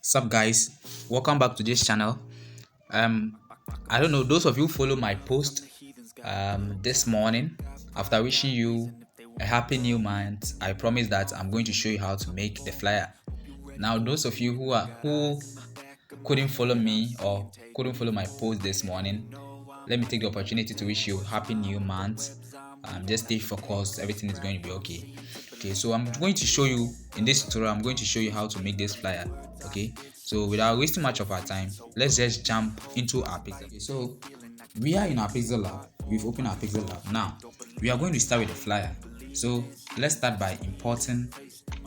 Sup guys, welcome back to this channel. I don't know, those of you who follow my post this morning, after wishing you a happy new month, I promise that I'm going to show you how to make the flyer. Now those of you who couldn't follow me or couldn't follow my post this morning, let me take the opportunity to wish you happy new month. Just stay focused, everything is going to be okay. Okay, so I'm going to show you in this tutorial, I'm going to show you how to make this flyer. Okay, so without wasting much of our time, let's just jump into our pixel. Okay, so we are in our pixel lab. We've opened our pixel lab. Now we are going to start with the flyer. So let's start by importing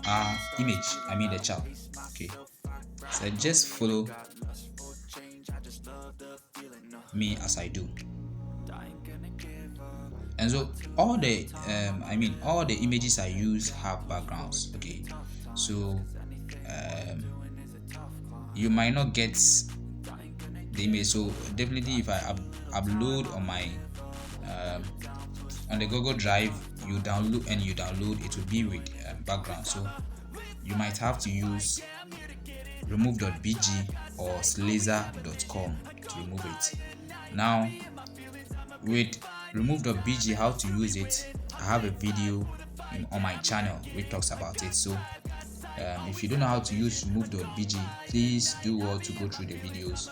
our image, I mean the child. Okay, so just follow me as I do. And so all the all the images I use have backgrounds. Okay, so you might not get the image, so definitely if I upload on my on the Google Drive, you download it will be with background, so you might have to use Remove.bg or slazer.com to remove it. Now with Remove.bg, how to use it, I have a video on my channel which talks about it. So if you don't know how to use Remove.bg, please do well to go through the videos,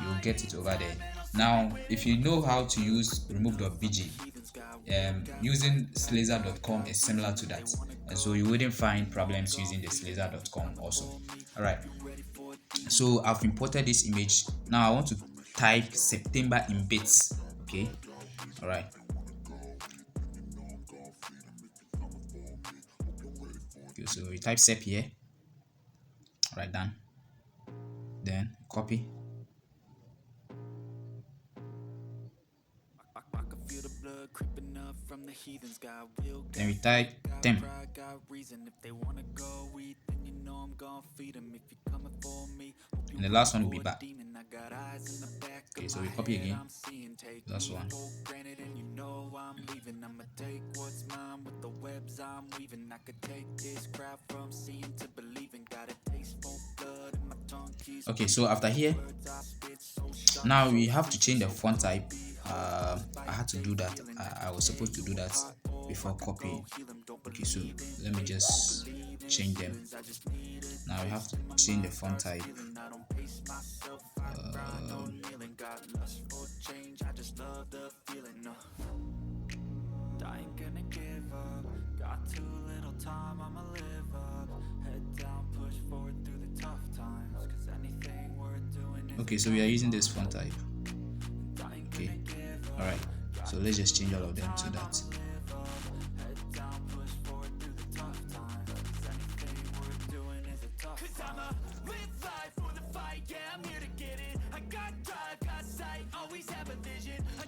you'll get it over there. Now if you know how to use Remove.bg, using slazer.com is similar to that, and so you wouldn't find problems using the slazer.com also. All right, so I've imported this image. Now I want to type September in bits. Okay, all right, okay, so we type sep here. All right, done. Then copy. Then we type them. And the last one will be back. Okay, so we copy again. Last one. Okay, so after here, now we have to change the font type. I had to do that. I was supposed to do that before copying. Okay, so let me just change them. Now we have to change the font type. Okay, so we are using this font type. Okay, all right, so let's just change all of them to that.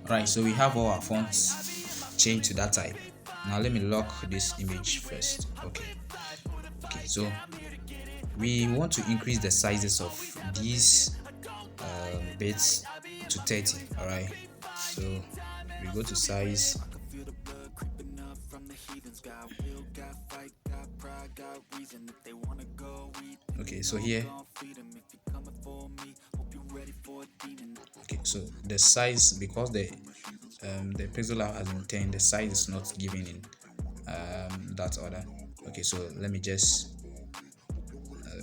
Right, so we have all our fonts changed to that type. Now let me lock this image first. Okay, so we want to increase the sizes of these bits to 30. All right, so we go to size. Okay, so here, okay, so the size, because the pixel lab has been 10, the size is not given in that order. Okay, so let me just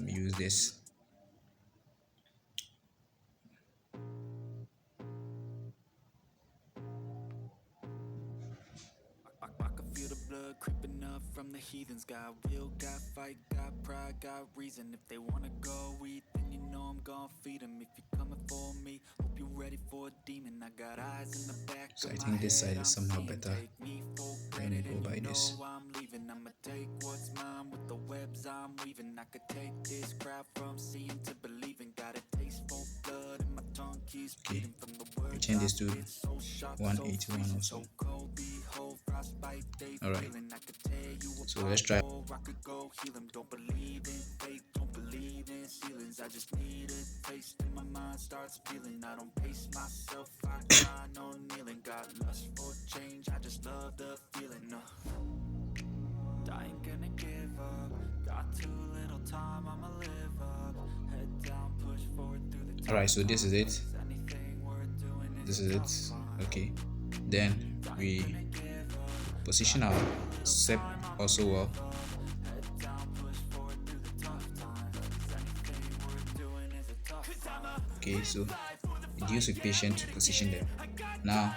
use this. From the heathens, got will, got fight, got pride, got reason. If they wanna go eat, then you know I'm gonna feed them. If you're coming for me, hope you're ready for a demon. I got eyes in the back. So I think this side is somehow better. Let me go by this. I'ma take what's mine with the webs I'm weaving. I could take this crowd from seeing to believing. Got a taste for blood and my tongue keeps bleeding from the word. We change this to 181 also. All right, so let's try. I just need a taste and my mind starts feeling. I don't pace myself, I cry, no kneeling. Got lust for change, I just love the feeling. I ain't gonna give up, got too little time, I'ma live up. Head down, Alright, so this is it. This is it. Okay. Then we position our step also well. Okay, so use with patience to position them. Now,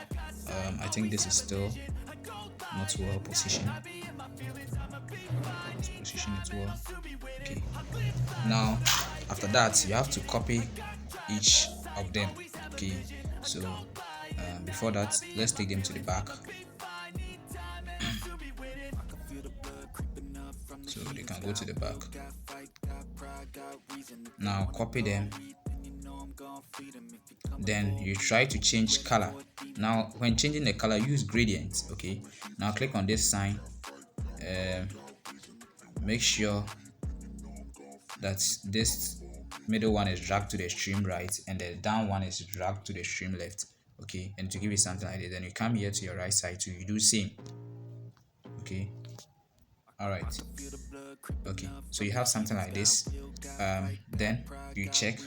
I think this is still not well positioned. Let's position it well. Okay. Now, after that, you have to copy each of them. Okay. So, before that, let's take them to the back. So they can go to the back. Now copy them. Then you try to change color. Now when changing the color, use gradients. Okay. Now click on this sign. Make sure that this middle one is dragged to the extreme right and the down one is dragged to the extreme left. Okay. And to give it something like this, then you come here to your right side to you do same. Okay. All right. Okay, so you have something like this. Then you check,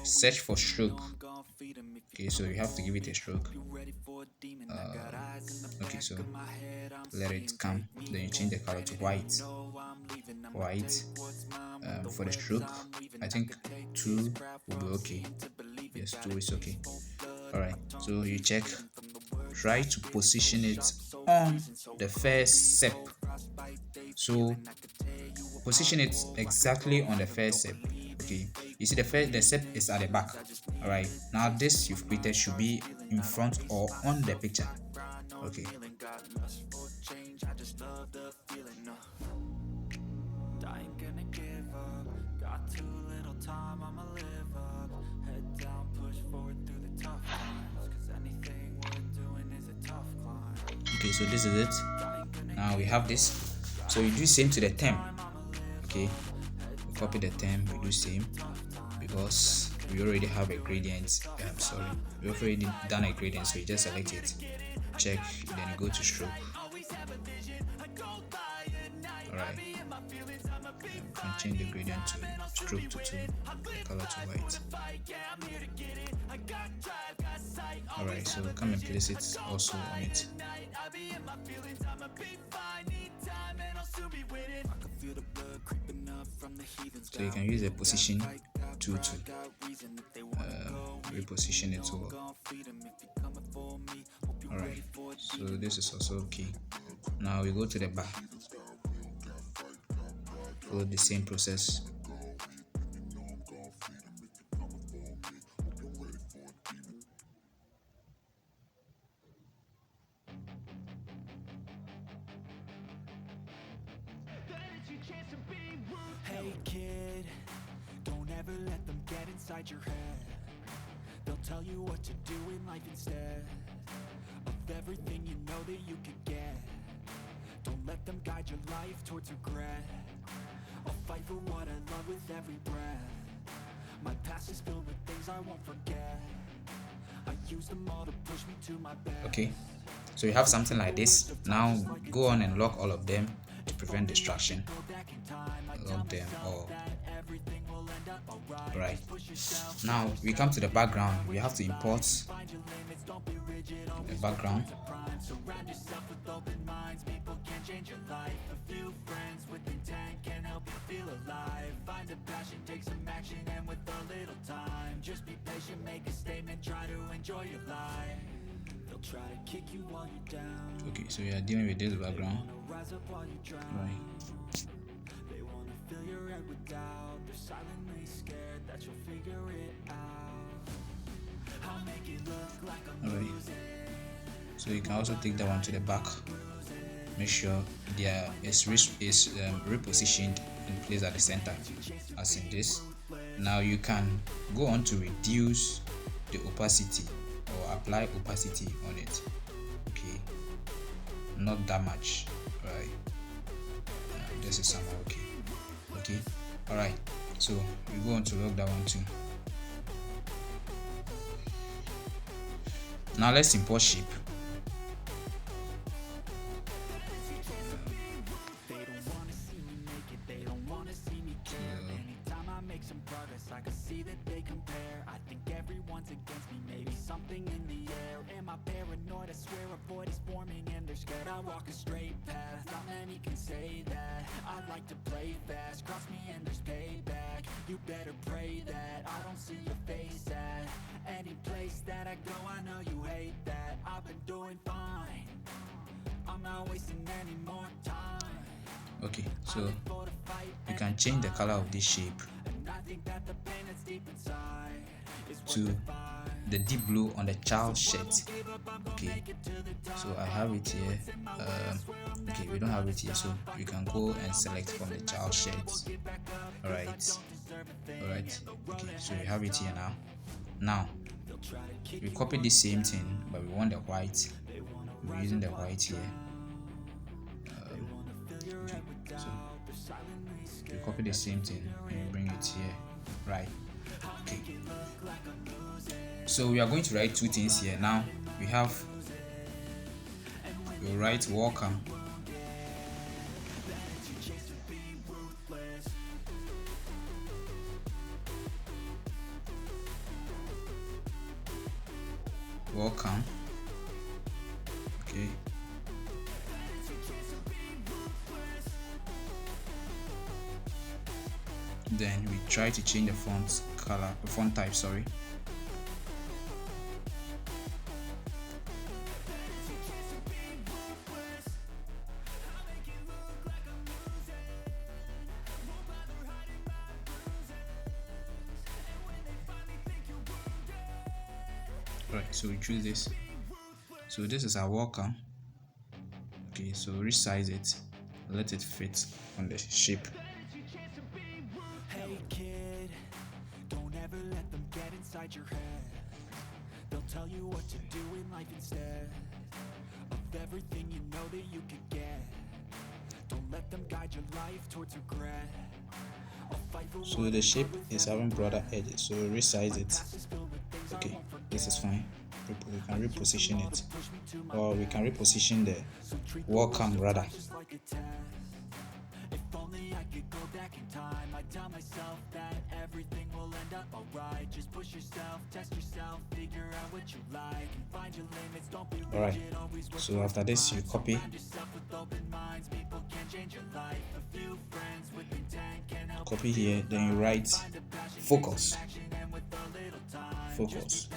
search for stroke. Okay, so you have to give it a stroke. Okay, so let it come. Then you change the color to white. For the stroke, I think 2 will be okay. Yes, 2 is okay. All right, so you check, try to position it on the first step. So position it exactly on the first step. Okay, you see the step is at the back. All right, now this you've created should be in front or on the picture. Okay. Okay, so this is it. Now we have this. So you do same to the term. Okay, we copy the term, we do same because we already have a gradient. We've already done a gradient, so you just select it, check, then you go to stroke. Alright, you can change the gradient to stroke to 2, the color to white. Alright, so come and place it also on it. So you can use the position to reposition it over. Alright, so this is also okay. Now we go to the bar. Follow the same process. Hey kid, don't ever let them get inside your head. They'll tell you what to do in life instead of everything you know that you could get. Don't let them guide your life towards regret. I'll fight for what I love with every breath. My past is filled with things I won't forget. I use them all to push me to my best. Okay, so you have something like this. Now go on and lock all of them to prevent distraction. Lock them all. Right, now we come to the background. We have to import the background. Okay, so we are dealing with this background. Right. Alright, so you can also take that one to the back. Make sure there is repositioned in place at the center, as in this. Now you can go on to reduce the opacity or apply opacity on it. Okay, not that much, right? This is somehow okay. Okay, all right. So you go on to lock that one too. Now let's import shape. paranoid, I swear a void is forming and they're scared. I walk a straight path, not many can say that. I like to play fast, cross me and there's payback. You better pray that I don't see your face at any place that I go. I know you hate that. I've been doing fine, I'm not wasting any more time. Okay, so you can change the color of this shape to the deep blue on the child shirt. Okay, so I have it here. Okay, we don't have it here, so you can go and select from the child shirts. All right. Okay, so we have it here now we copy the same thing, but we want the white. We're using the white here. Okay, so we copy the same thing and bring it here, right? Okay, so we are going to write two things here. Now we'll write welcome. Welcome. Okay, then we try to change the font color, font type, sorry. Right, so we choose this. So this is our welcome. Okay, so resize it, let it fit on the shape. Hey kid, don't ever let them get inside your head. They'll tell you what to do in life instead of everything you know that you could get. Don't let them guide your life towards regret. So the shape is having broader edges, so resize it. Okay, this is fine. We can reposition it, or we can reposition the welcome rather. If only I could go back in time, I'd tell myself that everything will end up alright. Just push yourself, test yourself, figure out what you like, and find your limits, don't be Alright, so after this you copy, copy here, then you write focus. Focus.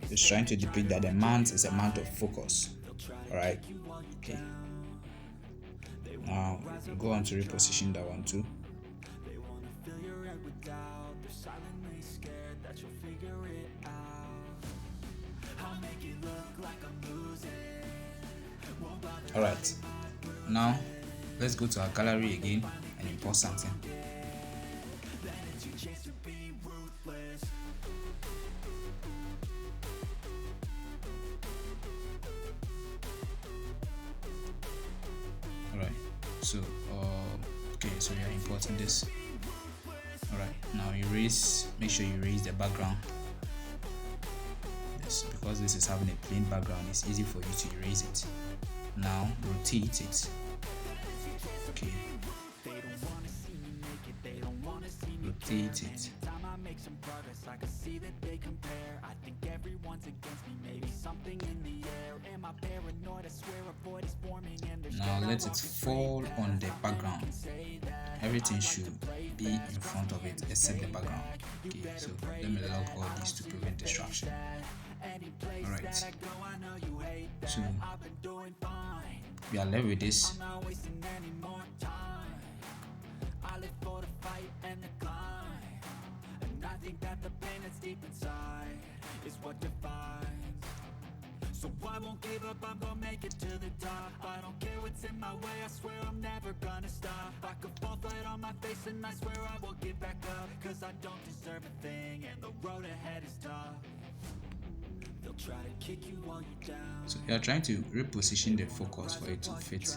It's trying to depict that the month is a month of focus. Alright, okay. Now we go on to reposition that one too. Alright, now let's go to our gallery again and import something. Alright, so okay, so we are importing this. Alright, now make sure you erase the background. Yes, because this is having a plain background, it's easy for you to erase it. Now rotate it. Okay, rotate it. Now let it fall on the background. Everything should be in front of it except the background. Okay, so let me lock all these to prevent distraction. Alright, so we are left with this. So I won't give up, I'm gonna make it to the top. I don't care what's in my way, I swear I'm never gonna stop. I could fall flat on my face and I swear I will get back up, cause I don't deserve a thing and the road ahead is tough. They'll try to kick you while you're down. So you're trying to reposition the focus for it to fit,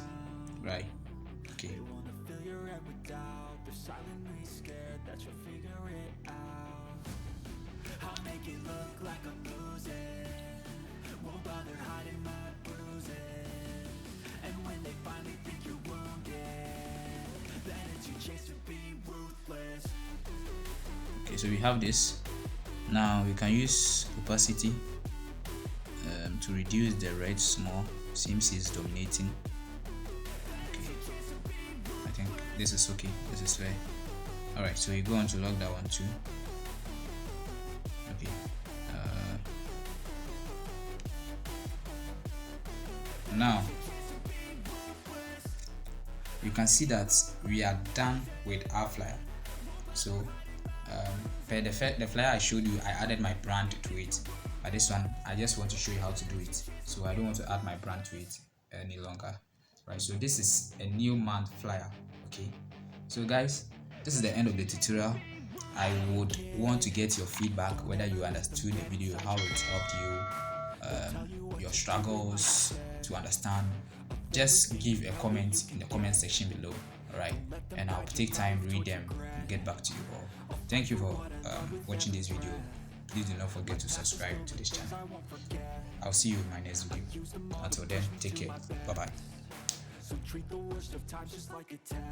right? Okay. They wanna fill your head with doubt. They're silently scared that you'll figure it out. I'll make it look like I'm losing, won't bother hiding my bruises. And when they finally think you're wounded, then it's your chance to be ruthless. Okay, so we have this. Now we can use opacity to reduce the red small. Seems it's dominating. Okay, I think this is okay. This is fair. Alright, so you go on to lock that one too. Okay. Now you can see that we are done with our flyer. So per the flyer I showed you, I added my brand to it, but this one I just want to show you how to do it, so I don't want to add my brand to it any longer. Right, so this is a new month flyer. Okay, so guys, this is the end of the tutorial. I would want to get your feedback, whether you understood the video, how it helped you, your struggles to understand. Just give a comment in the comment section below. Alright, and I'll take time, read them, and get back to you all. Thank you for watching this video. Please do not forget to subscribe to this channel. I'll see you in my next video. Until then, take care. Bye bye. So treat the worst of times just like a test.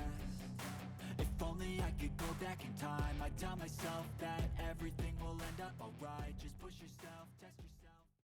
If only I could go back in time, I'd tell myself that everything will end up alright. Just push yourself, test yourself.